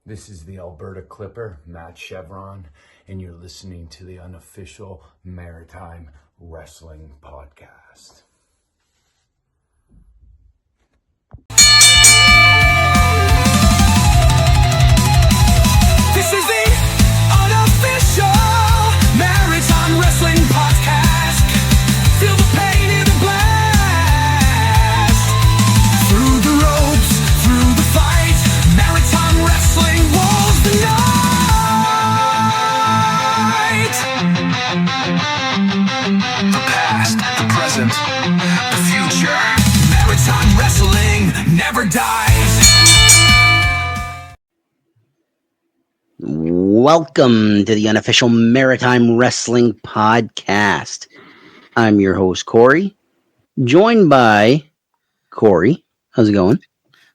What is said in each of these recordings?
This is the Alberta Clipper, Matt Chevron, and you're listening to the Unofficial Maritime Wrestling Podcast. This is the Unofficial Maritime Wrestling Podcast. Feel the pain in the blast. Through the ropes, through the fight, Maritime Wrestling walls the night. The past, the present, the future. Maritime Wrestling never dies. Welcome to the Unofficial Maritime Wrestling Podcast. I'm your host, Corey, joined by Corey. How's it going?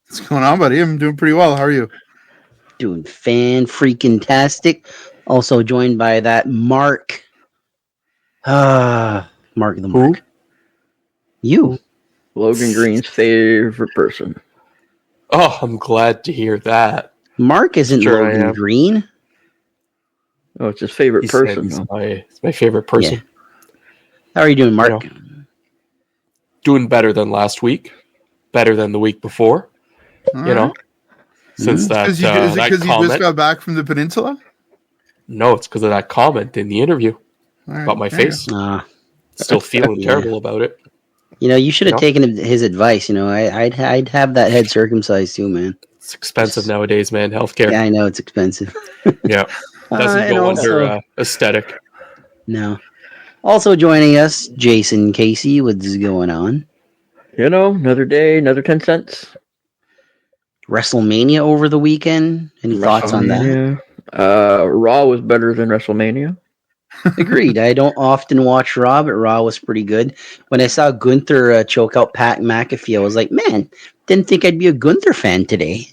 What's going on, buddy? I'm doing pretty well. How are you? Doing fan-freaking-tastic. Also joined by that Mark. Mark the Mark. You. Logan Green's favorite person. Oh, I'm glad to hear that. Mark isn't Sure I Logan am. Green. Oh, it's his favorite He's person. he's though. my favorite person. Yeah. How are you doing, Mark? You Doing better than last week. Better than the week before. All You know, right. since that Is it that because you comment. just got back from the peninsula? No, it's because of that comment in the interview All right, about my there you face. Uh, Still feeling Yeah. terrible about it. you should have You know? taken his advice. I'd have that head circumcised too, man. It's expensive nowadays, man. Healthcare. Yeah, I know it's expensive. Yeah. Doesn't And go also- under aesthetic. No. Also joining us, Jason Casey. What's going on? You know, another day, another 10 cents. WrestleMania over the weekend. Any thoughts on that? Yeah. Raw was better than WrestleMania. Agreed. I don't often watch Raw, but Raw was pretty good. When I saw Gunther choke out Pat McAfee, I was like, man, didn't think I'd be a Gunther fan today.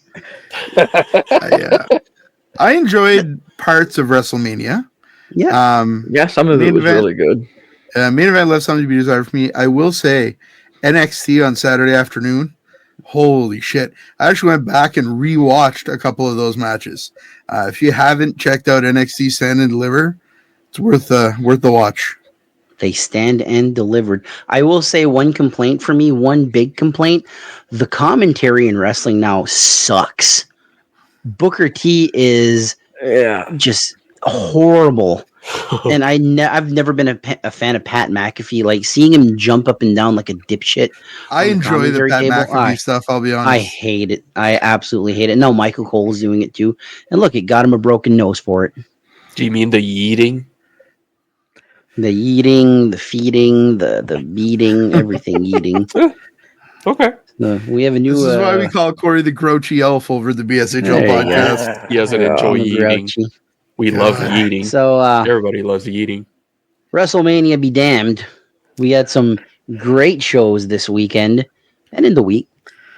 I enjoyed parts of WrestleMania. Yeah. Yeah, some of it Main was event. really good. Main event left something to be desired for me. I will say, NXT on Saturday afternoon. Holy shit! I actually went back and rewatched a couple of those matches. If you haven't checked out NXT Stand and Deliver, it's worth the watch. They stand and delivered. I will say one complaint for me, one big complaint. The commentary in wrestling now sucks. Booker T is Yeah. just horrible. And I've never been a fan of Pat McAfee. Like seeing him jump up and down like a dipshit. I on the enjoy the commentary Pat table. McAfee stuff. I'll be honest. I hate it. I absolutely hate it. No, Michael Cole's doing it too. And look, it got him a broken nose for it. Do you mean the yeeting? The eating, the feeding, the beating, everything eating. Okay. We have a new. This is why we call Corey the Grouchy Elf over the BSHL There you go. podcast. He doesn't Yeah, enjoy I'm eating. grouchy. We love eating. So Everybody loves eating. WrestleMania be damned. We had some great shows this weekend and in the week.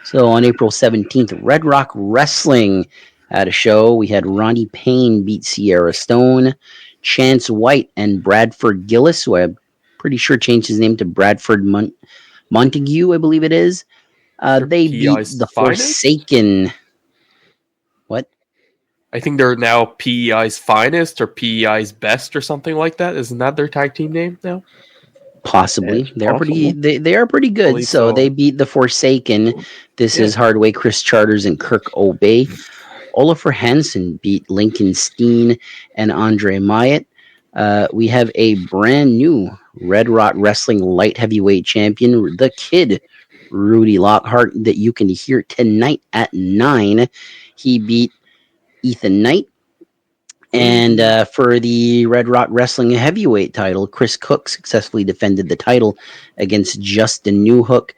So on April 17th, Red Rock Wrestling had a show. We had Ronnie Payne beat Sierra Stone, Chance White and Bradford Gillis, who I'm pretty sure changed his name to Bradford Montague, I believe it is. They beat PEI's the finest? Forsaken. What? I think they're now PEI's finest or PEI's best or something like that. Isn't that their tag team name now? Possibly. It's They're pretty. possible. They are pretty good. Believe So so. they beat the Forsaken. This is Hardway, Chris Charters, and Kirk Obey. Oliver Hansen beat Lincoln Steen and Andre Myatt. We have a brand new Red Rock Wrestling light heavyweight champion, the Kid, Rudy Lockhart, that you can hear tonight at 9. He beat Ethan Knight. And for the Red Rock Wrestling heavyweight title, Chris Cook successfully defended the title against Justin Newhook.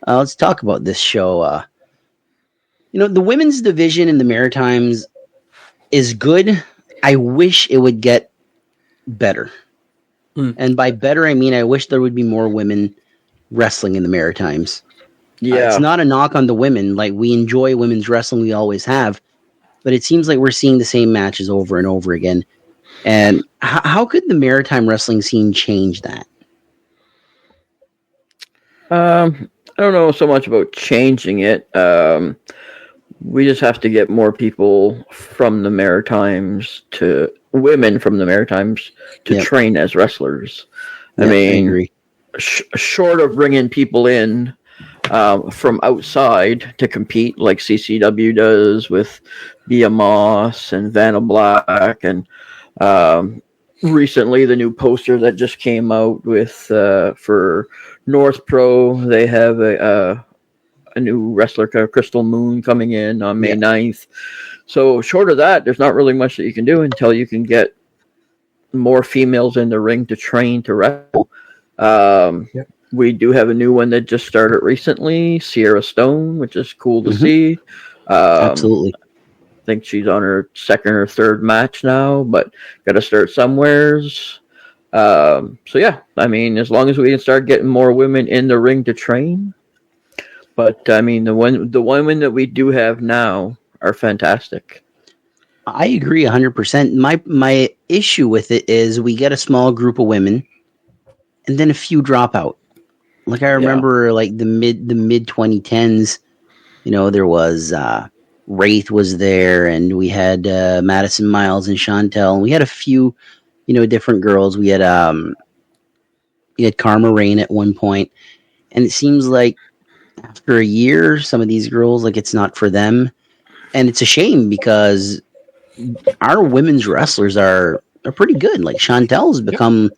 Let's talk about this show. The women's division in the Maritimes is good. I wish it would get better. And by better, I mean I wish there would be more women wrestling in the Maritimes. Yeah. It's not a knock on the women. Like, we enjoy women's wrestling. We always have. But it seems like we're seeing the same matches over and over again. And how could the maritime wrestling scene change that? I don't know so much about changing it. We just have to get more people from the Maritimes women from the Maritimes to train as wrestlers. I mean, agree. Short of bringing people in from outside to compete like CCW does with Bia Moss and Vanna Black, and recently the new poster that just came out with for North Pro, they have a new wrestler, Crystal Moon, coming in on May 9th. So short of that, there's not really much that you can do until you can get more females in the ring to train to wrestle. We do have a new one that just started recently, Sierra Stone, which is cool to see. Absolutely. I think she's on her second or third match now, but got to start somewheres. So yeah, I mean, as long as we can start getting more women in the ring to train. But I mean, the women that we do have now are fantastic. I agree 100%. My issue with it is we get a small group of women, and then a few drop out. Like I remember, like the mid 2010s. You know, there was Wraith was there, and we had Madison Miles and Chantel, and we had a few, different girls. We had Karma Rain at one point, and it seems like after a year, some of these girls, like, it's not for them, and it's a shame because our women's wrestlers are pretty good. Like Chantel's become,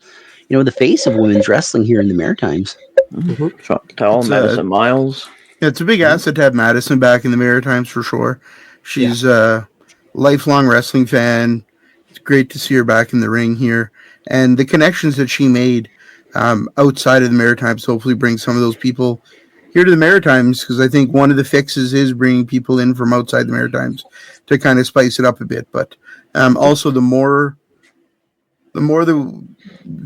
the face of women's wrestling here in the Maritimes. Chantel, Madison Miles. Yeah, it's a big asset to have Madison back in the Maritimes for sure. She's a lifelong wrestling fan. It's great to see her back in the ring here. And the connections that she made outside of the Maritimes hopefully bring some of those people here to the Maritimes, because I think one of the fixes is bringing people in from outside the Maritimes to kind of spice it up a bit. But also the more the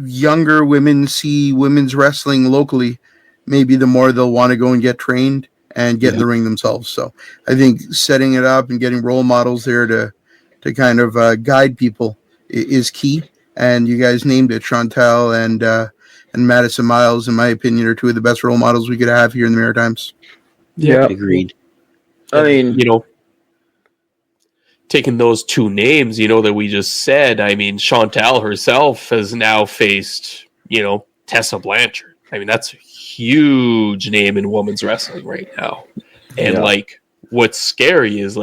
younger women see women's wrestling locally, maybe the more they'll want to go and get trained and get in the ring themselves. So I think setting it up and getting role models there to kind of guide people is key. And you guys named it, Chantel and Madison Miles, in my opinion, are two of the best role models we could have here in the Maritimes. Yeah, agreed. I mean, taking those two names, that we just said, I mean, Chantal herself has now faced, Tessa Blanchard. I mean, that's a huge name in women's wrestling right now. And what's scary is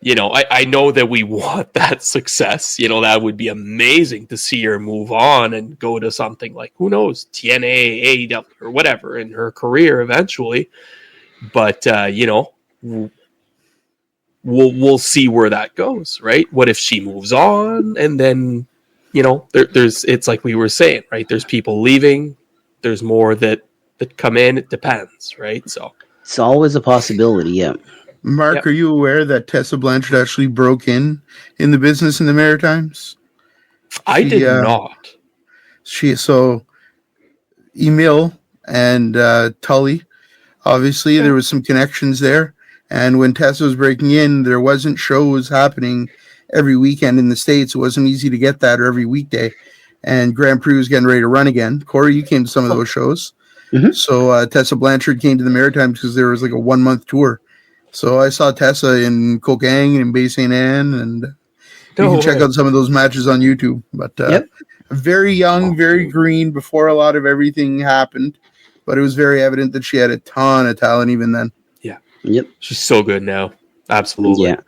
I know that we want that success. That would be amazing to see her move on and go to something like, who knows, TNA, AEW, or whatever in her career eventually. But, we'll see where that goes, right? What if she moves on and then, there's it's like we were saying, right? There's people leaving. There's more that come in. It depends, right? So it's always a possibility, yeah. Mark, are you aware that Tessa Blanchard actually broke in the business in the Maritimes? I did not. Emil and Tully, obviously there was some connections there. And when Tessa was breaking in, there wasn't shows happening every weekend in the States. It wasn't easy to get that, or every weekday. And Grand Prix was getting ready to run again. Corey, you came to some of those shows. Mm-hmm. So Tessa Blanchard came to the Maritimes because there was like a 1 month tour. So I saw Tessa in Kogang and Bay St. Anne, and you can check out some of those matches on YouTube. But very young, very green before a lot of everything happened. But it was very evident that she had a ton of talent even then. Yeah. Yep. She's so good now. Absolutely. Yeah.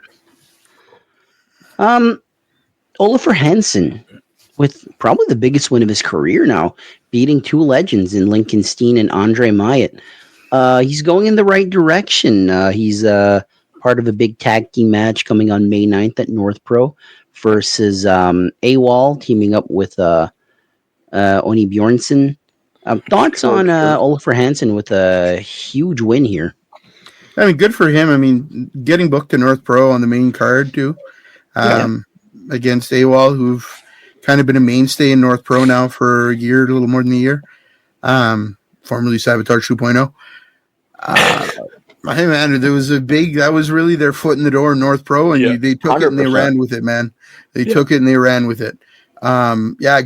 Oliver Hansen, with probably the biggest win of his career now, beating two legends in Lincoln Steen and Andre Myatt. He's going in the right direction. He's part of a big tag team match coming on May 9th at North Pro versus AWOL teaming up with Oni Bjornsson. Thoughts on Oliver Hansen with a huge win here? I mean, good for him. I mean, getting booked to North Pro on the main card too, against AWOL, who've kind of been a mainstay in North Pro now for a year, a little more than a year. Formerly Sabotage 2.0. Hey man, that was really their foot in the door in North Pro, and they took 100%. It and they ran with it, man. They took it and they ran with it.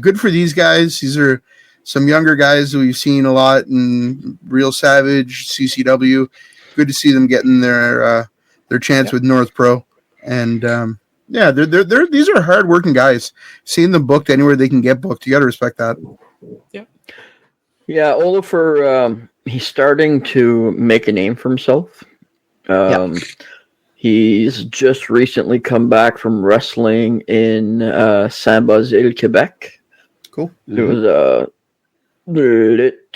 Good for these guys. These are some younger guys that we've seen a lot in Real Savage, CCW. Good to see them getting their their chance with North Pro, and yeah, they're these are hard-working guys. Seeing them booked anywhere they can get booked, you got to respect that. Yeah, Oliver, he's starting to make a name for himself. He's just recently come back from wrestling in Saint-Basile, Quebec. Cool. It was a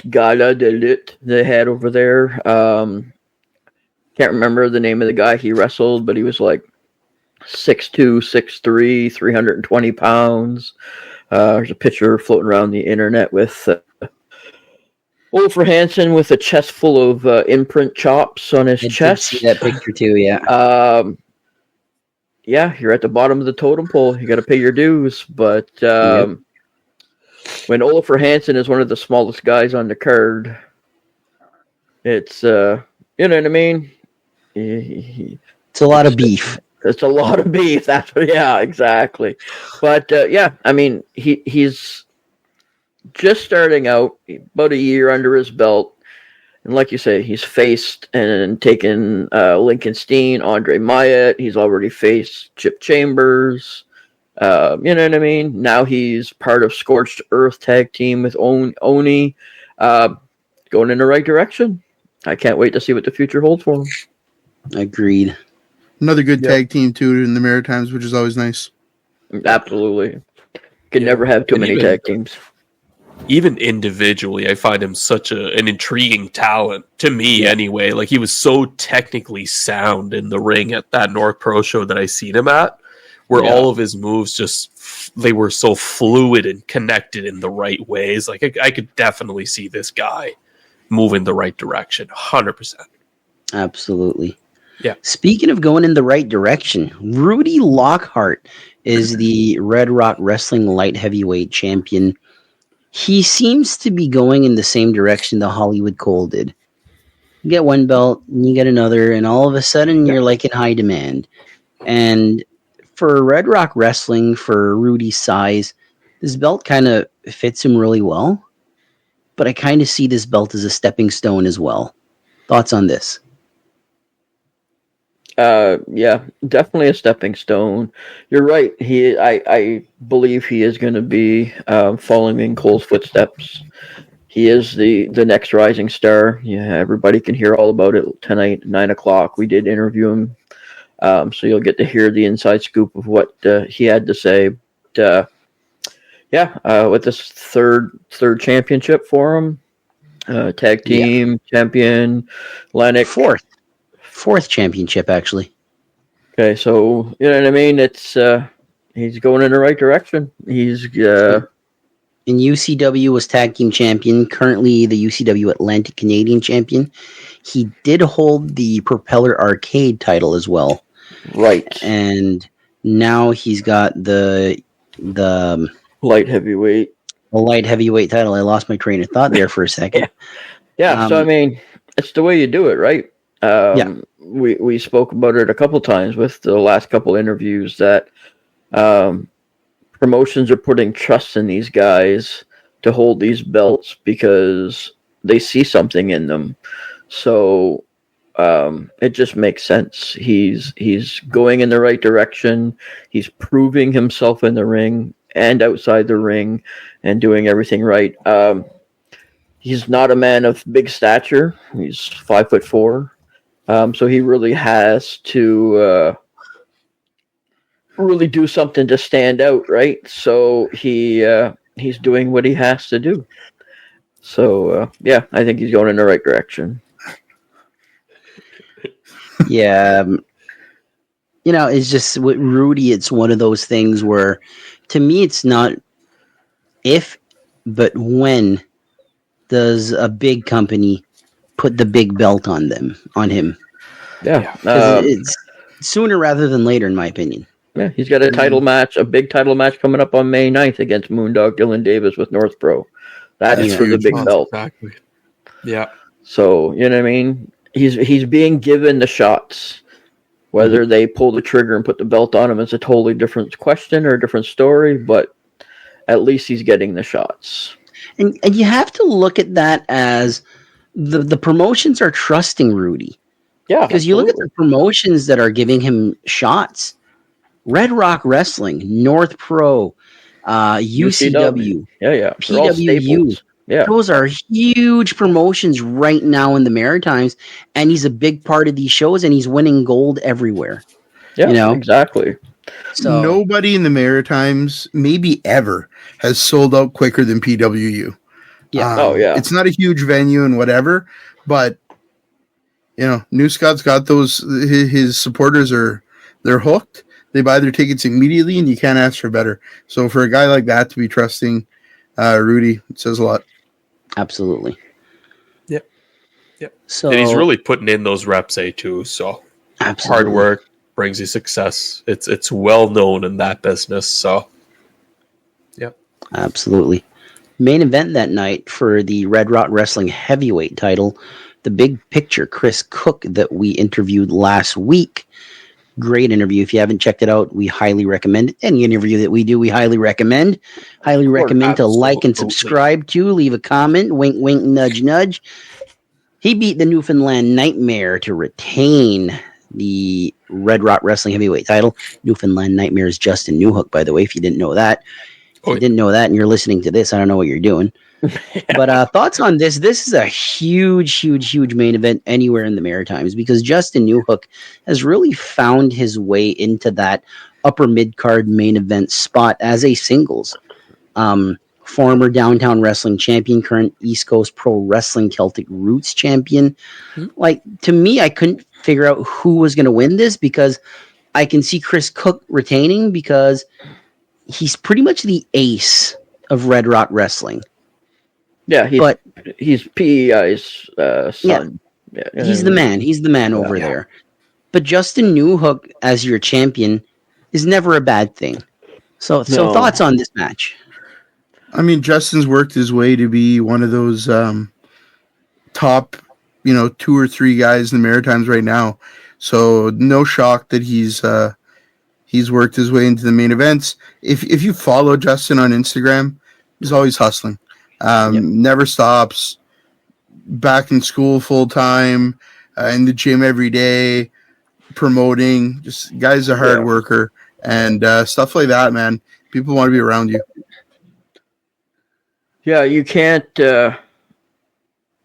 Gala de Lutte they had over there. Can't remember the name of the guy he wrestled, but he was like 6'2", 6'3", 320 pounds. There's a picture floating around the internet with Oliver Hansen with a chest full of imprint chops on his chest. Did see that picture too, yeah. Yeah, you're at the bottom of the totem pole. You got to pay your dues. But when Oliver Hansen is one of the smallest guys on the card, it's, you know what I mean? It's a lot of beef. It's a lot of beef. That's what, yeah, exactly. But yeah, I mean, he's just starting out, about a year under his belt, and like you say, he's faced and taken Lincoln Steen, Andre Myatt. He's already faced Chip Chambers. You know what I mean? Now he's part of Scorched Earth tag team with Oni. Going in the right direction. I can't wait to see what the future holds for him. Agreed. Another good tag team too in the Maritimes, which is always nice. Absolutely. Can never have too many tag teams. Even individually, I find him such an intriguing talent, to me anyway. Like, he was so technically sound in the ring at that North Pro show that I seen him at, where all of his moves they were so fluid and connected in the right ways. Like, I could definitely see this guy move in the right direction, 100%. Absolutely. Yeah. Speaking of going in the right direction, Rudy Lockhart is the Red Rock Wrestling Light Heavyweight Champion. He seems to be going in the same direction the Hollywood Cole did. You get one belt, and you get another, and all of a sudden you're like in high demand. And for Red Rock Wrestling, for Rudy's size, this belt kind of fits him really well. But I kind of see this belt as a stepping stone as well. Thoughts on this? Yeah, definitely a stepping stone. You're right. I believe he is going to be following in Cole's footsteps. He is the next rising star. Yeah, everybody can hear all about it tonight, 9:00. We did interview him, so you'll get to hear the inside scoop of what he had to say. But, with this third championship for him, tag team champion, Lennox. Fourth championship, actually. Okay, so you know what I mean. It's he's going in the right direction. He's in UCW was tag team champion. Currently, the UCW Atlantic Canadian champion. He did hold the Propeller Arcade title as well. Right, and now he's got the light heavyweight. The light heavyweight title. I lost my train of thought there for a second. Yeah. So I mean, it's the way you do it, right? We spoke about it a couple times with the last couple interviews that promotions are putting trust in these guys to hold these belts because they see something in them. So it just makes sense. He's going in the right direction. He's proving himself in the ring and outside the ring and doing everything right. He's not a man of big stature. He's 5'4". So he really has to really do something to stand out, right? So he's doing what he has to do. So I think he's going in the right direction. Yeah, it's just with Rudy. It's one of those things where, to me, it's not if, but when does a big company put the big belt on him? Yeah, it's sooner rather than later, in my opinion. Yeah, he's got a title match, a big title match coming up on May 9th against Moondog Dylan Davis with North Pro. That's for the big belt. Exactly. Yeah. So you know what I mean. He's being given the shots. Whether they pull the trigger and put the belt on him is a totally different question or a different story. But at least he's getting the shots. And you have to look at that as the promotions are trusting Rudy. Yeah, Because you look at the promotions that are giving him shots: Red Rock Wrestling, North Pro, UCW, Yeah, yeah. They're all PWU. staples. Yeah. Those are huge promotions right now in the Maritimes, and he's a big part of these shows, and he's winning gold everywhere. Yeah, You know? exactly. So Nobody in the Maritimes, maybe ever, has sold out quicker than PWU. Yeah. Oh, yeah. It's not a huge venue and whatever, but you know, New Scott's got those. His supporters they're hooked. They buy their tickets immediately, and you can't ask for better. So for a guy like that to be trusting Rudy, it says a lot. absolutely. Yep. Yep. So And he's really putting in those reps, too. So absolutely. hard work brings you success. It's well known in that business. So, yep. Absolutely. Main event that night for the Red Rock Wrestling heavyweight title, the big picture Chris Cook that we interviewed last week. Great interview. If you haven't checked it out, we highly recommend it. Any interview that we do, we highly recommend. Highly recommend to like and subscribe to. Leave a comment. Wink, wink, nudge, nudge. He beat the Newfoundland Nightmare to retain the Red Rock Wrestling heavyweight title. Newfoundland Nightmare is Justin Newhook, by the way, if you didn't know that. If you didn't know that and you're listening to this, I don't know what you're doing. But thoughts on this? This is a huge main event anywhere in the Maritimes because Justin Newhook has really found his way into that upper mid-card main event spot as a singles. Former Downtown Wrestling champion, current East Coast Pro Wrestling Celtic Roots champion. Like, to me, I couldn't figure out who was going to win this because I can see Chris Cook retaining because he's pretty much the ace of Red Rock Wrestling. Yeah, he's PEI's son. Yeah, he's the man. He's the man over there. But Justin Newhook as your champion is never a bad thing. So thoughts on this match? I mean, Justin's worked his way to be one of those top, 2 or 3 guys in the Maritimes right now. So no shock that he's worked his way into the main events. If you follow Justin on Instagram, he's always hustling. Never stops. Back in school full time, in the gym every day, promoting. Just guy's a hard worker and stuff like that, man. People want to be around you. Yeah, you can't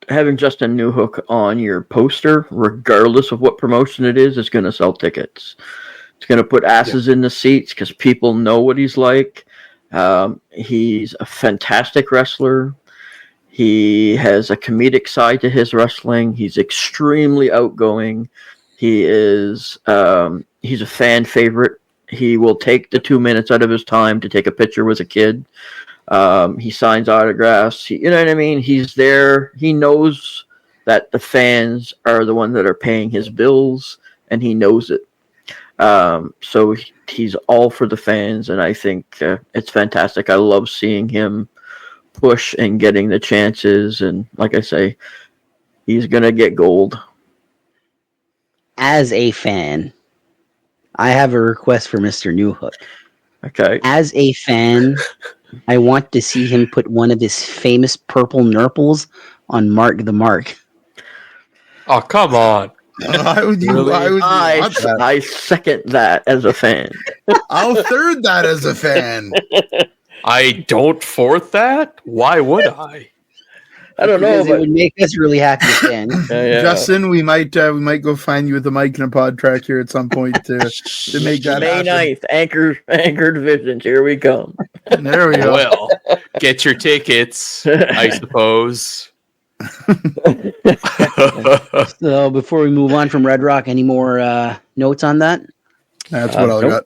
having Justin Newhook on your poster, regardless of what promotion it is going to sell tickets. It's going to put asses in the seats because people know what he's like. He's a fantastic wrestler. He has a comedic side to his wrestling. He's extremely outgoing. He is he's a fan favorite. He will take the 2 minutes out of his time to take a picture with a kid. He signs autographs. You know what I mean? He's there. He knows that the fans are the ones that are paying his bills, and he knows it. So he's all for the fans, and I think it's fantastic. I love seeing him push and getting the chances, and like I say, he's gonna get gold. As a fan, I have a request for Mr. Newhook. Okay. As a fan, I want to see him put one of his famous purple nurples on Mark the Mark. Oh, come on. Why would you want that? I second that as a fan. I'll third that as a fan. I don't fourth that? Why would I? I don't know, Because it but would make us really happy again. Justin, we might go find you with a mic and a pod track here at some point to make that May happen. 9th, anchored visions. Here we come. There we go. Well, get your tickets, I suppose. So before we move on from Red Rock, any more notes on that? That's what I nope.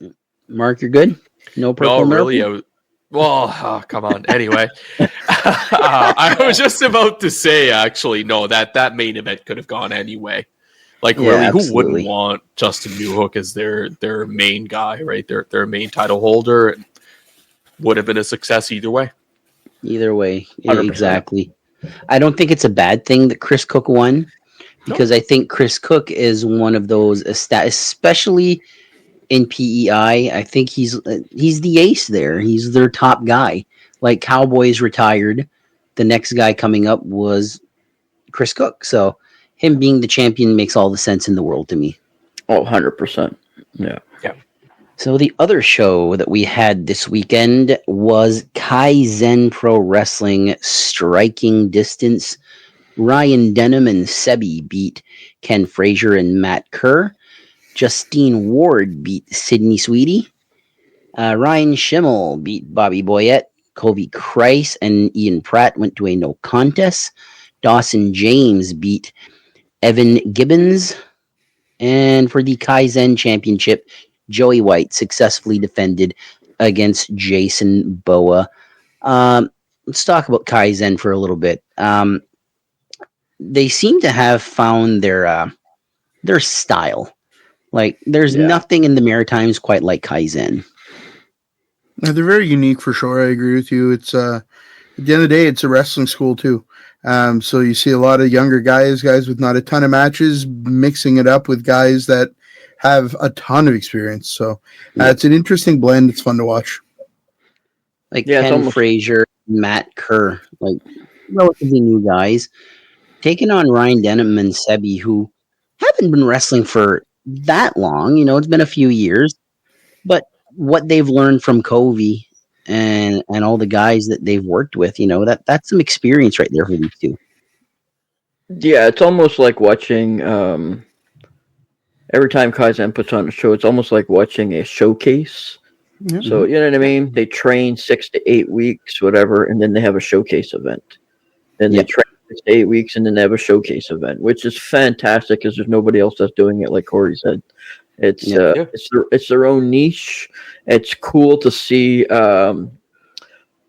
got. Mark, you're good? No purple No, really. nurple? Come on. Anyway, I was just about to say, actually, no, that main event could have gone anyway. Like, Yeah, really, absolutely. who wouldn't want Justin Newhook as their main guy, right? Their main title holder. And would have been a success either way. Either way, 100%. exactly. I don't think it's a bad thing that Chris Cook won because I think Chris Cook is one of those, especially in PEI. I think he's the ace there. He's their top guy. Like Cowboys retired, the next guy coming up was Chris Cook. So him being the champion makes all the sense in the world to me. Oh, 100%. Yeah. So the other show that we had this weekend was Kaizen Pro Wrestling Striking Distance. Ryan Denham and Sebi beat Ken Frazier and Matt Kerr. Justine Ward beat Sydney Sweetie. Ryan Schimmel beat Bobby Boyette. Kobe Christ and Ian Pratt went to a no contest. Dawson James beat Evan Gibbons. And for the Kaizen Championship, Joey White successfully defended against Jason Boa. Let's talk about Kaizen for a little bit. They seem to have found their style. Like, there's nothing in the Maritimes quite like Kaizen. They're very unique for sure. I agree with you. It's at the end of the day, it's a wrestling school too. So you see a lot of younger guys with not a ton of matches, mixing it up with guys that have a ton of experience. So it's an interesting blend. It's fun to watch. Like Ken Frazier, Matt Kerr, like relatively new guys, taking on Ryan Denham and Sebi, who haven't been wrestling for that long. It's been a few years, but what they've learned from Covey and all the guys that they've worked with, that's some experience right there for these two. Yeah, it's almost like watching every time Kaizen puts on a show, it's almost like watching a showcase. Mm-hmm. So, you know what I mean? They train 6 to 8 weeks, whatever, and then they have a showcase event. Then they train 6 to 8 weeks, and then they have a showcase event, which is fantastic because there's nobody else that's doing it, like Corey said. It's their own niche. It's cool to see the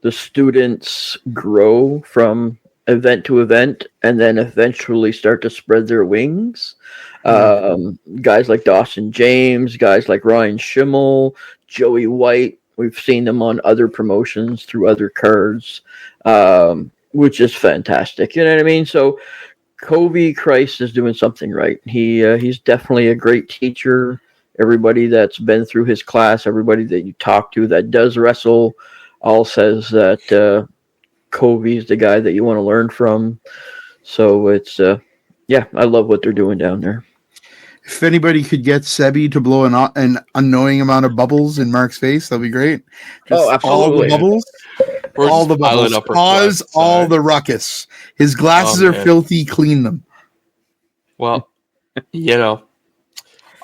students grow from event to event and then eventually start to spread their wings. Guys like Dawson James, guys like Ryan Schimmel, Joey White, we've seen them on other promotions through other cards, which is fantastic. You know what I mean? So Kobe Christ is doing something right. He's definitely a great teacher. Everybody that's been through his class, everybody that you talk to that does wrestle, all says that Kobe is the guy that you want to learn from. So it's I love what they're doing down there. If anybody could get Sebi to blow an unknowing amount of bubbles in Mark's face, that'd be great. Just absolutely. All the bubbles. Cause all the ruckus. His glasses are filthy. Clean them. Well,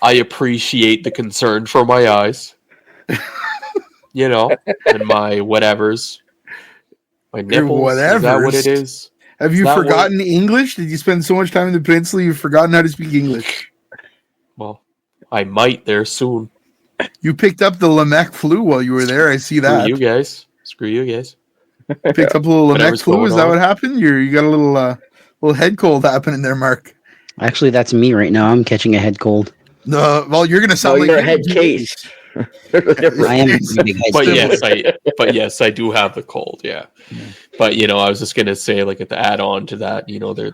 I appreciate the concern for my eyes. And my whatevers. My nipples. Is that what it is? Have you forgotten English? Did you spend so much time in the peninsula you've forgotten how to speak English? Well, I might there soon. You picked up the Lamech flu while you were there. I see that. Screw you guys. Picked up a little Lamech flu. Is that what happened? You got a little head cold happening there, Mark. Actually, that's me right now. I'm catching a head cold. No, well, you're gonna sound like you're a head case. I am a big head. But yes, I do have the cold. Yeah. But I was just gonna say, like, to add on to that,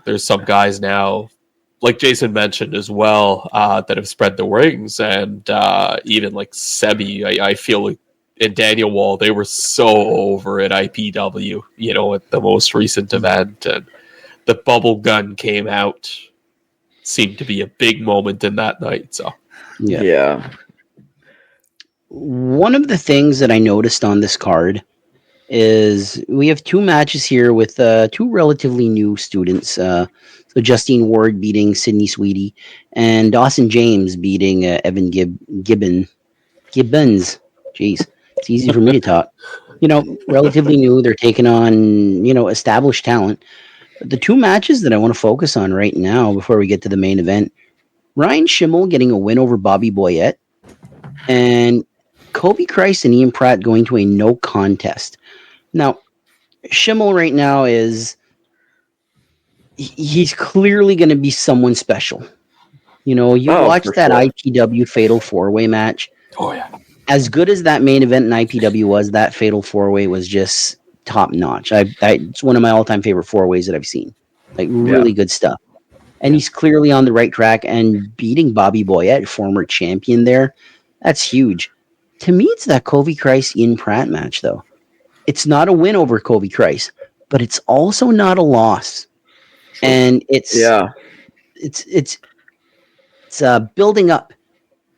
there's some guys now, like Jason mentioned as well, that have spread the wings, and even like Sebi, I feel like, and Daniel Wall, they were so over at IPW, at the most recent event, and the bubble gun came out. Seemed to be a big moment in that night. So yeah. One of the things that I noticed on this card is we have two matches here with two relatively new students. So Justine Ward beating Sydney Sweetie, and Dawson James beating Evan Gibbons. Jeez, it's easy for me to talk. Relatively new. They're taking on established talent. The two matches that I want to focus on right now before we get to the main event, Ryan Schimmel getting a win over Bobby Boyette, and Kobe Christ and Ian Pratt going to a no contest. Now, Schimmel right now he's clearly going to be someone special. Watch that IPW Fatal 4-Way match. Oh, yeah. As good as that main event in IPW was, that Fatal 4-Way was just top notch. It's one of my all-time favorite 4-ways that I've seen. Like, really good stuff. And he's clearly on the right track, and beating Bobby Boyette, former champion there, that's huge. To me, it's that Kobe Christ Ian Pratt match, though. It's not a win over Kobe Christ, but it's also not a loss. And it's building up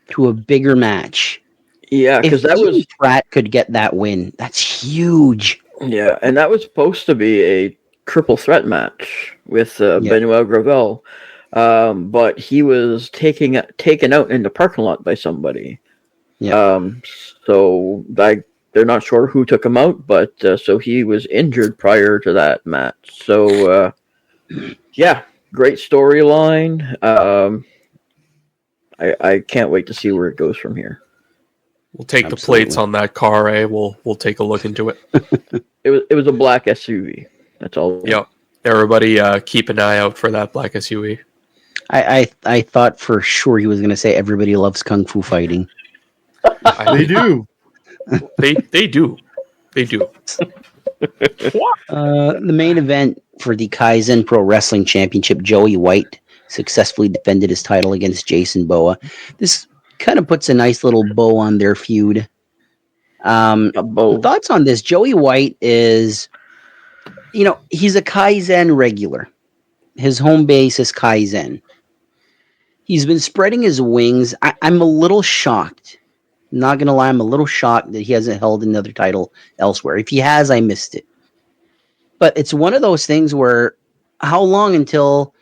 to a bigger match. Yeah, If because that Ian was Pratt could get that win, that's huge. yeah, and that was supposed to be a triple threat match with Benoit Gravel, but he was taken out in the parking lot by somebody. Yeah. So they're not sure who took him out, but so he was injured prior to that match. So yeah, great storyline. I can't wait to see where it goes from here. We'll take Absolutely. the plates on that car, eh? We'll take a look into it. It was a black SUV. That's all. Yep. Everybody keep an eye out for that black SUV. I thought for sure he was going to say everybody loves kung fu fighting. They do. They do. They do. The main event for the Kaizen Pro Wrestling Championship, Joey White successfully defended his title against Jason Boa. This kind of puts a nice little bow on their feud. A bow. Thoughts on this? Joey White is, he's a Kaizen regular. His home base is Kaizen. He's been spreading his wings. I'm a little shocked. Not going to lie, I'm a little shocked that he hasn't held another title elsewhere. If he has, I missed it. But it's one of those things where how long until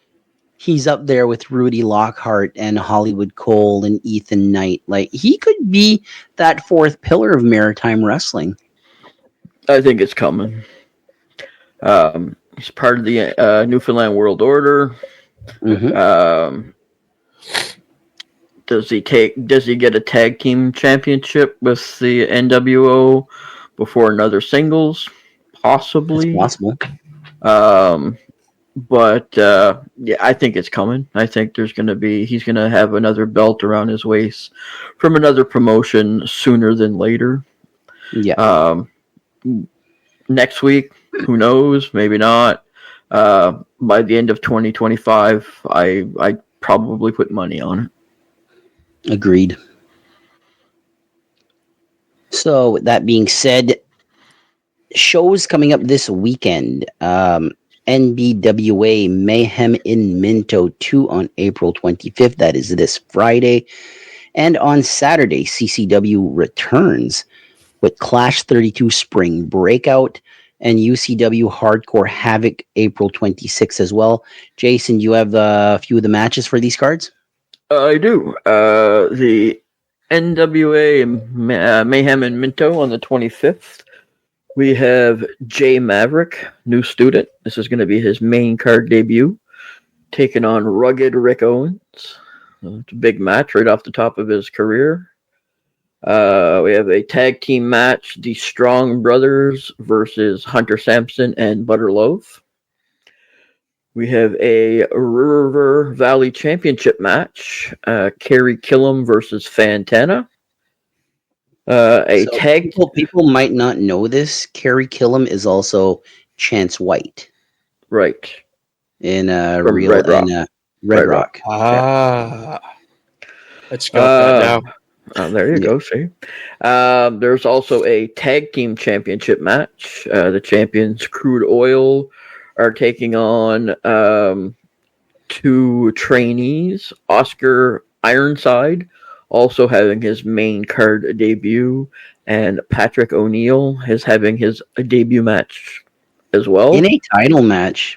he's up there with Rudy Lockhart and Hollywood Cole and Ethan Knight? Like, he could be that fourth pillar of maritime wrestling. I think it's coming. He's part of the Newfoundland World Order. Mm-hmm. Does he get a tag team championship with the NWO before another singles? Possibly. It's possible. But yeah, I think it's coming. I think he's going to have another belt around his waist from another promotion sooner than later. Yeah. Next week, who knows? Maybe not. By the end of 2025, I probably put money on it. Agreed. So, with that being said, shows coming up this weekend. NBWA Mayhem in Minto 2 on April 25th. That is this Friday. And on Saturday, CCW returns with Clash 32 Spring Breakout and UCW Hardcore Havoc April 26th as well. Jason, you have a few of the matches for these cards? I do. The NWA Mayhem in Minto on the 25th. We have Jay Maverick, new student. This is going to be his main card debut, taking on Rugged Rick Owens. It's a big match right off the top of his career. We have a tag team match, the Strong Brothers versus Hunter Sampson and Butter Loaf. We have a River Valley Championship match, Kerry Killam versus Fantana. People might not know this. Kerry Killam is also Chance White. Right. In From Red Rock. Red Rock. Let's go with that now. There you go, see. There's also a tag team championship match. The champions Crude Oil are taking on two trainees. Oscar Ironside also having his main card debut, and Patrick O'Neill is having his debut match as well. In a title match.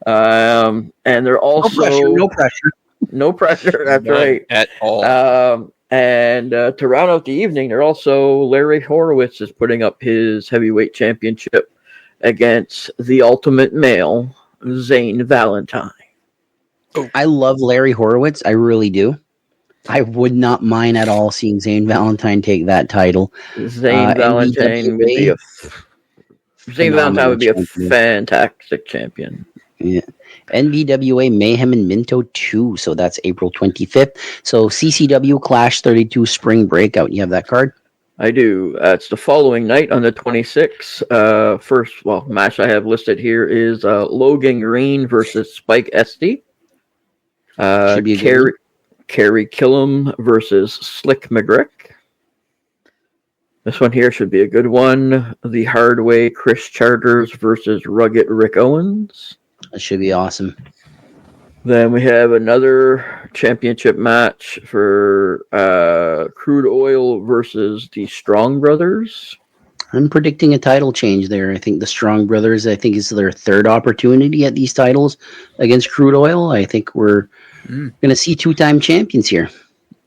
And they're also... No pressure. No pressure, that's None right. at all. And to round out the evening, they're also... Larry Horowitz is putting up his heavyweight championship against the Ultimate Male, Zane Valentine. I love Larry Horowitz. I really do. I would not mind at all seeing Zane Valentine take that title. Zane Valentine would be a fantastic champion. Yeah. NBWA Mayhem in Minto 2. So that's April 25th. So CCW Clash 32 Spring Breakout. You have that card? I do. It's the following night on the 26th. First match I have listed here is Logan Green versus Spike Esty. Kerry Killam versus Slick McGrick. This one here should be a good one. The Hard Way Chris Charters versus Rugged Rick Owens. That should be awesome. Then we have another championship match for Crude Oil versus the Strong Brothers. I'm predicting a title change there. I think the Strong Brothers, is their third opportunity at these titles against Crude Oil. I think we're going to see two-time champions here.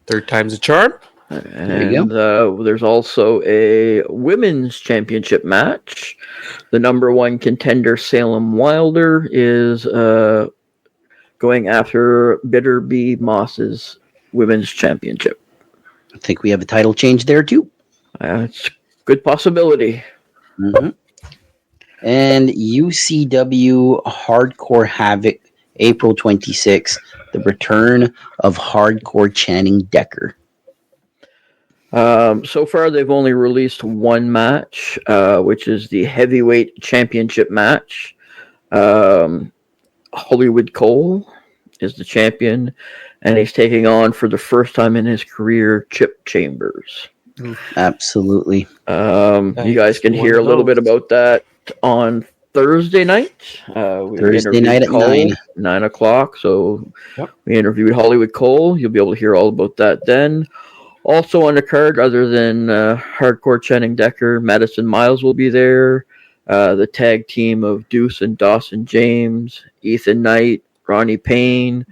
Third time's a charm. There you There's also a women's championship match. The number one contender, Salem Wilder, is going after Bitter B Moss's women's championship. I think we have a title change there too. It's a good possibility. Mm-hmm. And UCW Hardcore Havoc, April 26th, the return of Hardcore Channing Decker. So far, they've only released one match, which is the heavyweight championship match. Hollywood Cole is the champion, and he's taking on, for the first time in his career, Chip Chambers. Absolutely. You guys can hear a little bit about that on Thursday night. Thursday night at Cole, 9 o'clock. So we interviewed Hollywood Cole. You'll be able to hear all about that then. Also on the card, other than Hardcore Channing Decker, Madison Miles will be there. The tag team of Deuce and Dawson James, Ethan Knight, Ronnie Payne,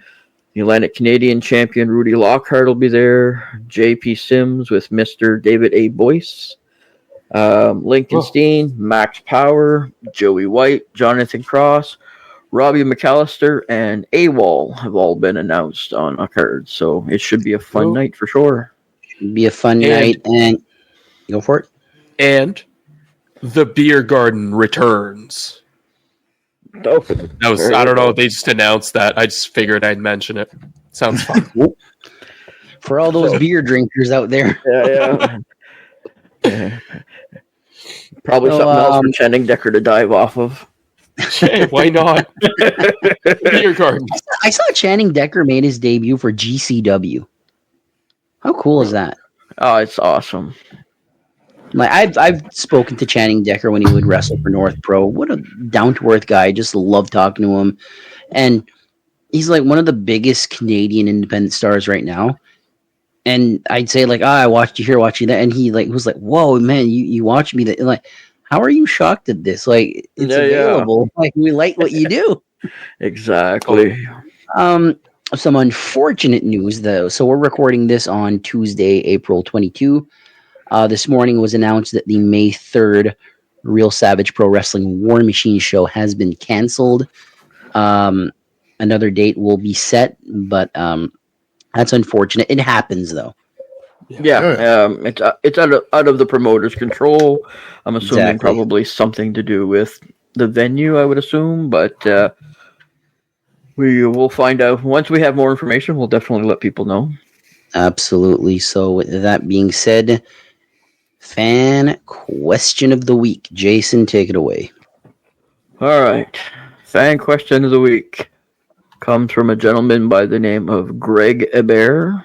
the Atlantic Canadian champion Rudy Lockhart will be there. JP Sims with Mr. David A. Boyce. Lincoln Steen, Max Power, Joey White, Jonathan Cross, Robbie McAllister, and AWOL have all been announced on a card. So it should be a fun night for sure. Should be a fun night. And go for it. And the Beer Garden returns. Oh, That was, I don't know, they just announced that. I just figured I'd mention it. Sounds fun. For all those beer drinkers out there. Yeah. Probably something else for Channing Decker to dive off of. Hey, why not? Beer Garden. I saw Channing Decker made his debut for GCW. How cool is that? Oh, it's awesome. Like I've spoken to Channing Decker when he would wrestle for North Pro. What a down to earth guy! I just love talking to him, and he's like one of the biggest Canadian independent stars right now. And I'd say like, I watched you here, watching that, and he was like, "Whoa, man, you watched me that." And like, how are you shocked at this? Like, it's available. Yeah. Like, we like what you do. Exactly. Some unfortunate news though. So we're recording this on Tuesday, April 22. This morning was announced that the May 3rd Real Savage Pro Wrestling War Machine show has been canceled. Another date will be set, but that's unfortunate. It happens, though. Yeah, it's out of the promoter's control. I'm assuming probably something to do with the venue, I would assume, but we will find out. Once we have more information, we'll definitely let people know. Absolutely. So with that being said, fan question of the week. Jason, take it away. All right. Fan question of the week comes from a gentleman by the name of Greg Hebert.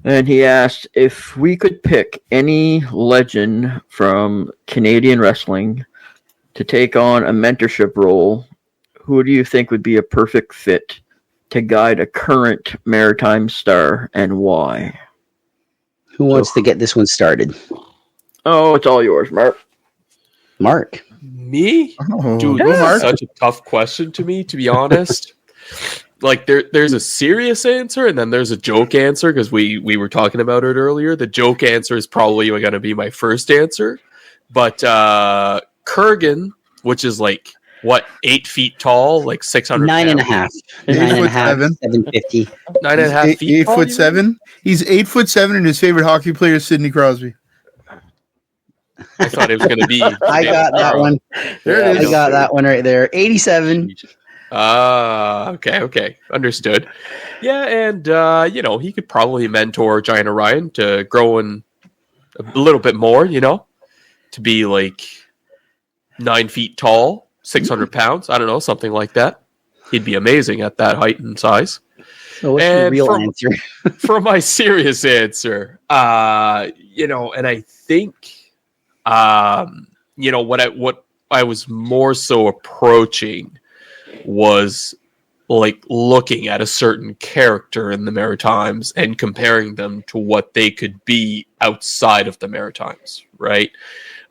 And he asked if we could pick any legend from Canadian wrestling to take on a mentorship role, who do you think would be a perfect fit to guide a current Maritime star, and why? Who wants to get this one started? Oh, it's all yours, Mark. Mark. Me? Oh, dude, this is such a tough question to me, to be honest. Like, there's a serious answer, and then there's a joke answer, because we were talking about it earlier. The joke answer is probably going to be my first answer. But Kurgan, which is like, what, 8 feet tall, like 600 9.5. 9.5, 750. 9.5 feet. 8'7". He's 8'7", and his favorite hockey player is Sidney Crosby. I thought it was going to be. I got that one. There it is. I got that one right there. 87. Okay. Understood. Yeah, and, he could probably mentor Giant Ryan to grow in a little bit more, to be like 9 feet tall, 600 pounds. I don't know, something like that. He'd be amazing at that height and size. So what's your real answer? For my serious answer, and I think, what I was more so approaching was like looking at a certain character in the Maritimes and comparing them to what they could be outside of the Maritimes, right?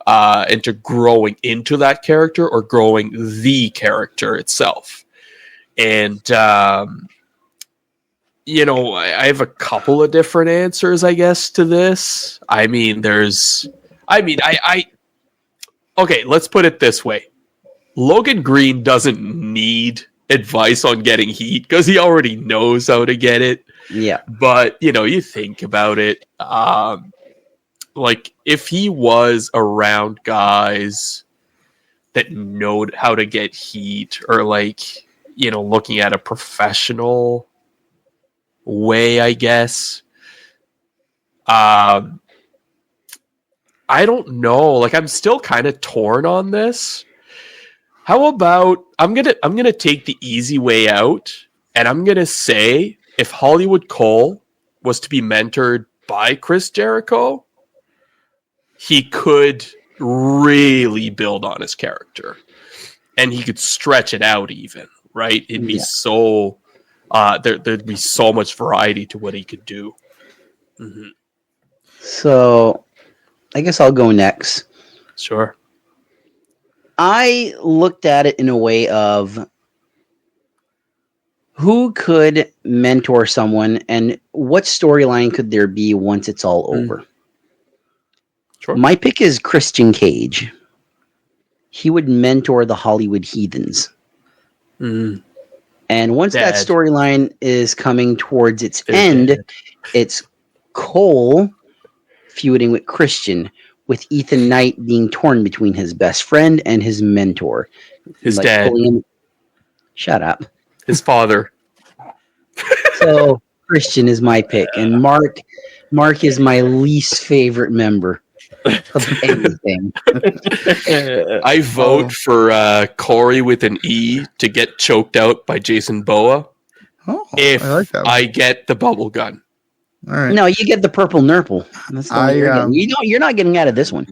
And to growing into that character or growing the character itself. And, you know, I have a couple of different answers, I guess, to this. I mean, okay, let's put it this way. Logan Green doesn't need advice on getting heat because he already knows how to get it. Yeah. But, you know, you think about it, like if he was around guys that know how to get heat, or like, you know, looking at a professional way, I guess. I don't know. Like, I'm still kind of torn on this. How about I'm gonna take the easy way out, and I'm gonna say if Hollywood Cole was to be mentored by Chris Jericho, he could really build on his character, and he could stretch it out even, right? It'd be so there'd be so much variety to what he could do. Mm-hmm. So, I guess I'll go next. Sure. I looked at it in a way of who could mentor someone and what storyline could there be once it's all over. Sure. My pick is Christian Cage. He would mentor the Hollywood Heathens. Mm. And once that storyline is coming towards its end, it's Cole feuding with Christian, with Ethan Knight being torn between his best friend and his mentor. His dad. Shut up. His father. So Christian is my pick, and Mark is my least favorite member of anything. I vote for Corey with an E to get choked out by Jason Boa. Oh, if I like that one. I get the bubble gun. All right. No, you get the purple nurple. That's the one you're getting. You're not getting out of this one.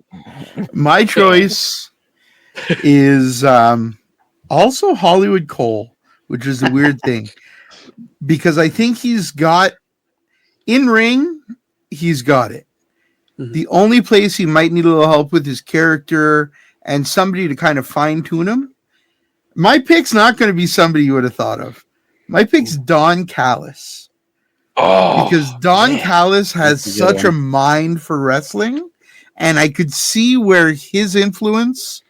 My choice is also Hollywood Cole, which is a weird thing, because I think he's got in ring, he's got it. Mm-hmm. The only place he might need a little help with his character and somebody to kind of fine tune him. My pick's not going to be somebody you would have thought of. My pick's Don Callis. Because Don Callis has such a mind for wrestling, and I could see where his influence.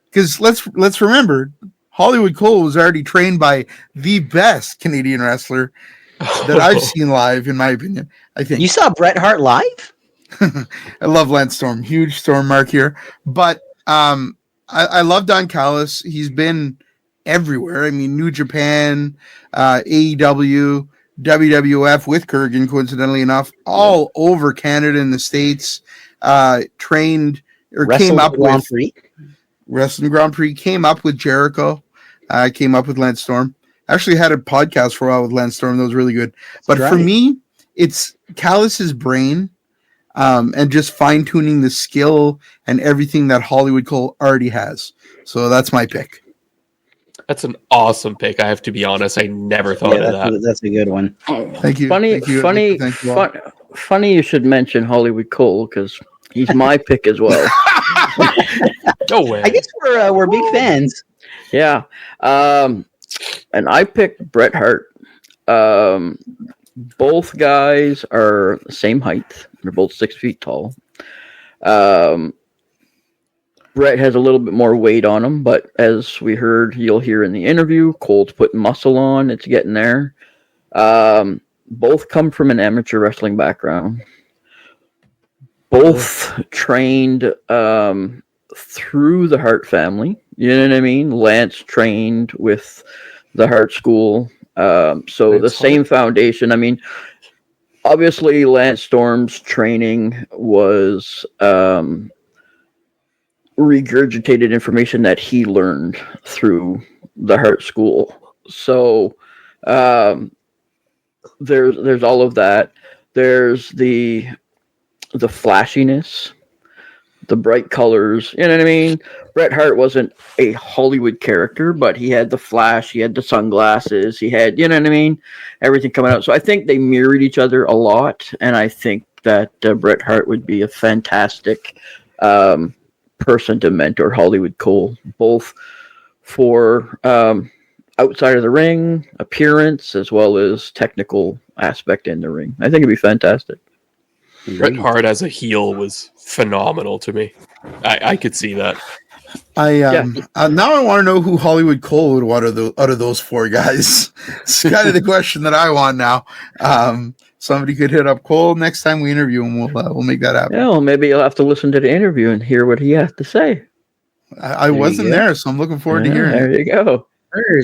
Because let's remember, Hollywood Cole was already trained by the best Canadian wrestler that I've seen live, in my opinion. I think you saw Bret Hart live. I love Lance Storm, huge Storm mark here, but I love Don Callis. He's been everywhere. I mean, New Japan, AEW. WWF with Kurgan, coincidentally enough, all over Canada and the States, trained or came up with Wrestling Grand Prix, came up with Jericho, came up with Lance Storm. Actually had a podcast for a while with Lance Storm. That was really good. But for me, it's Callis's brain and just fine tuning the skill and everything that Hollywood Cole already has. So that's my pick. That's an awesome pick. I have to be honest. I never thought of that. That's a good one. Thank you. Funny you should mention Hollywood Cole because he's my pick as well. No way. I guess we're big fans. Yeah. And I picked Bret Hart. Both guys are the same height. They're both 6 feet tall. Bret has a little bit more weight on him, but as we heard, you'll hear in the interview, Cole's putting muscle on. It's getting there. Both come from an amateur wrestling background. Both trained through the Hart family. You know what I mean? Lance trained with the Hart School. So the same foundation. I mean, obviously, Lance Storm's training was regurgitated information that he learned through the Hart School. So there's all of that. There's the flashiness. the bright colors. You know what I mean? Bret Hart wasn't a Hollywood character, but he had the flash, he had the sunglasses, he had, you know what I mean? Everything coming out. So I think they mirrored each other a lot, and I think that Bret Hart would be a fantastic person to mentor Hollywood Cole, both for outside of the ring, appearance, as well as technical aspect in the ring. I think it'd be fantastic. Bret Hart as a heel was phenomenal to me. I could see that. Now I want to know who Hollywood Cole would want out of those four guys. It's kind of the question that I want now. Somebody could hit up Cole next time we interview him. We'll make that happen. Yeah, well, maybe you'll have to listen to the interview and hear what he has to say. I wasn't there, so I'm looking forward to hearing there it. you go.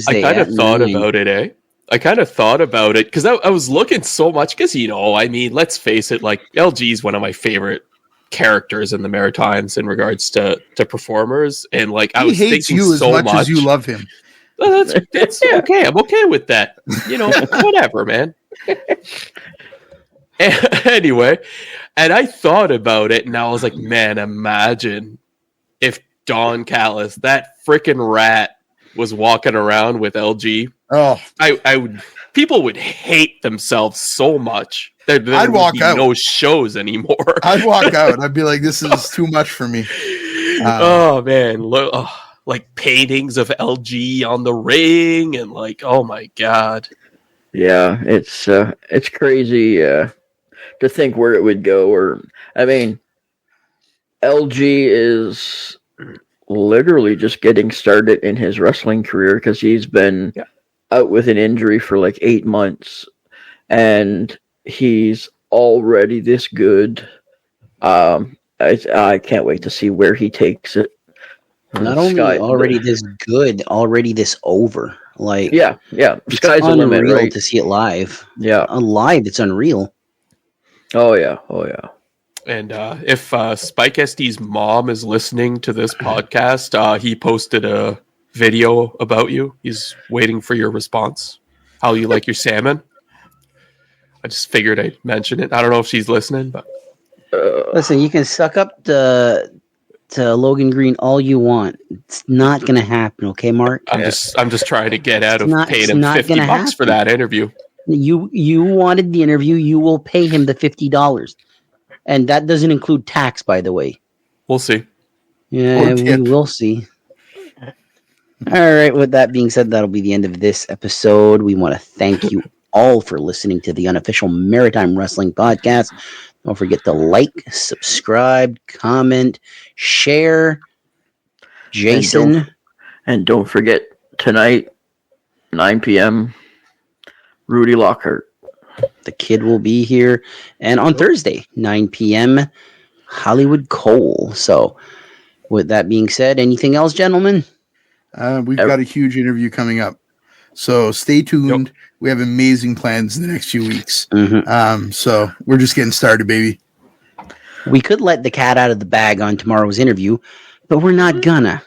I kind of thought about it, eh? I kind of thought about it because I was looking so much because, I mean, let's face it, like LG is one of my favorite characters in the Maritimes in regards to performers. And like, I was thinking you so much as you love him. Well, that's okay. I'm okay with that. Whatever, man. Anyway, and I thought about it and I was like, man, imagine if Don Callis, that freaking rat, was walking around with LG. Oh, I would. People would hate themselves so much. I'd walk out. No shows anymore. I'd walk out. I'd be like, "This is too much for me." Oh man, like paintings of LG on the ring, and like, oh my god. Yeah, it's crazy to think where it would go. Or I mean, LG is literally just getting started in his wrestling career because he's been out with an injury for like 8 months, and he's already this good. I can't wait to see where he takes it. Not only already this good, already this over. Like yeah, it's sky's the limit, unreal right? to see it live. Yeah, live, it's unreal. Oh yeah. And if Spike SD's mom is listening to this podcast, he posted a video about you. He's waiting for your response. How you like your salmon? I just figured I'd mention it. I don't know if she's listening, but listen, you can suck up to Logan Green all you want. It's not gonna happen, okay, Mark? I'm just trying to get out of paying him $50 happen. for that interview. You wanted the interview. You will pay him the $50. And that doesn't include tax, by the way. We'll see. Yeah, we will see. All right. With that being said, that'll be the end of this episode. We want to thank you all for listening to the Unofficial Maritime Wrestling Podcast. Don't forget to like, subscribe, comment, share. Jason. And don't forget, tonight, 9 p.m., Rudy Lockhart. The kid will be here. And on Thursday, 9 p.m., Hollywood Cole. So, with that being said, anything else, gentlemen? We've got a huge interview coming up. So, stay tuned. Yep. We have amazing plans in the next few weeks. Mm-hmm. So, we're just getting started, baby. We could let the cat out of the bag on tomorrow's interview, but we're not gonna.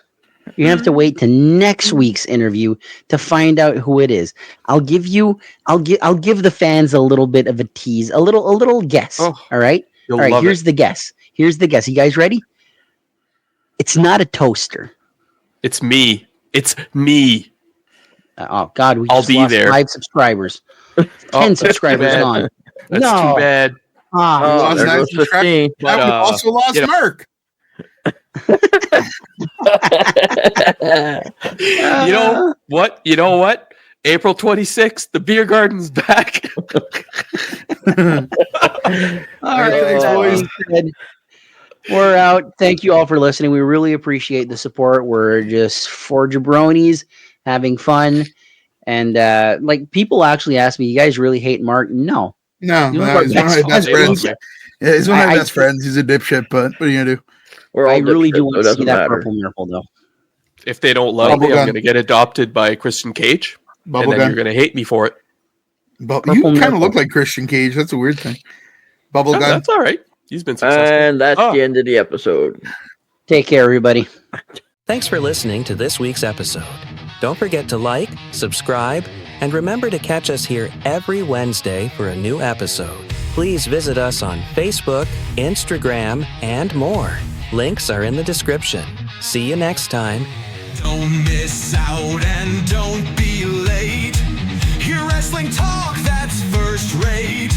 You have to wait to next week's interview to find out who it is. I'll give the fans a little bit of a tease, a little guess. Oh, all right. All right. Here's the guess. You guys ready? It's not a toaster. It's me. It's me. Oh God, I'll be lost there. 5 subscribers. 10 subscribers gone. That's too bad. There goes 15. But, we also lost Mark. You know what? April 26th, the beer garden's back. All right, boys. We're out. Thank you all for listening. We really appreciate the support. We're just 4 jabronis having fun. And like people actually ask me, you guys really hate Mark? No. He's one of my best friends. Yeah, he's one of my best friends. He's a dipshit, but what are you gonna do? I really do want to see that purple miracle, though. If they don't love me, I'm going to get adopted by Christian Cage, and then you're going to hate me for it. You kind of look like Christian Cage. That's a weird thing. Bubblegum. That's all right. He's been successful. And that's the end of the episode. Take care, everybody. Thanks for listening to this week's episode. Don't forget to like, subscribe, and remember to catch us here every Wednesday for a new episode. Please visit us on Facebook, Instagram, and more. Links are in the description. See you next time. Don't miss out and don't be late. Hear wrestling talk that's first rate.